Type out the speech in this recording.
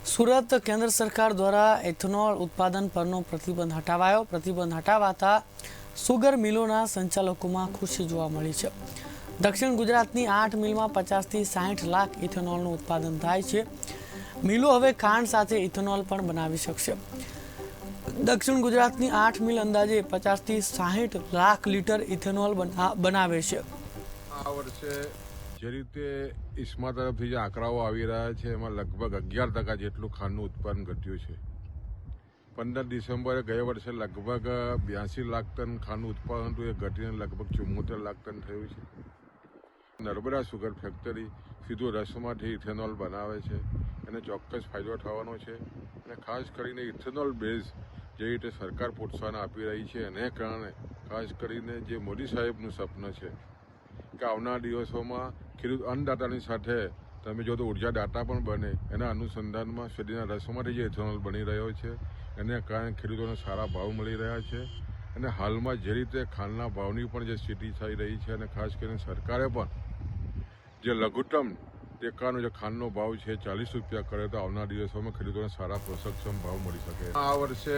સુરત કેન્દ્ર સરકાર દ્વારા એથેનોલ ઉત્પાદન પરનો પ્રતિબંધ હટાવાયો. પ્રતિબંધ હટાવાતા સુગર મિલોના સંચાલકોમાં ખુશી જોવા મળી છે. દક્ષિણ ગુજરાતની 8 મિલમાં 50 થી 60 લાખ ઇથેનોલનું ઉત્પાદન થાય છે. મિલો હવે ખાંડ સાથે ઇથેનોલ પણ બનાવી શકશે. દક્ષિણ ગુજરાતની 8 મિલ અંદાજે 50 થી 60 લાખ લીટર ઇથેનોલ બનાવે છે. આ વર્ષે જે રીતે ઇસ્મા તરફથી જે આંકડાઓ આવી રહ્યા છે એમાં લગભગ 11% જેટલું ખાંડનું ઉત્પાદન ઘટ્યું છે. 15 ડિસેમ્બરે ગયા વર્ષે લગભગ 82 લાખ ટન ખાંડનું ઉત્પાદન હતું, એ ઘટીને લગભગ 74 લાખ ટન થયું છે. નર્મદા સુગર ફેક્ટરી સીધું રસમાંથી ઇથેનોલ બનાવે છે, એને ચોક્કસ ફાયદો થવાનો છે. અને ખાસ કરીને ઇથેનોલ બેઝ જે રીતે સરકાર પ્રોત્સાહન આપી રહી છે એને કારણે ખાસ કરીને જે મોદી સાહેબનું સપનું છે કે આવનારા દિવસોમાં ખેડૂત અન્નદાતાની સાથે તમે જો તો ઉર્જા દાતા પણ બને, એના અનુસંધાનમાં શેરડીના રસમાંથી જે ઇથેનોલ બની રહ્યો છે એને કારણે ખેડૂતોને સારા ભાવ મળી રહ્યા છે. અને હાલમાં જે રીતે ખાંડના ભાવની પણ જે સ્થિતિ થઈ રહી છે અને ખાસ કરીને સરકારે પણ જે લઘુત્તમ ટેકાનો જે ખાંડનો ભાવ છે 40 રૂપિયા કરે તો આવનારા દિવસોમાં ખેડૂતોને સારા પોષકક્ષમ ભાવ મળી શકે. આ વર્ષે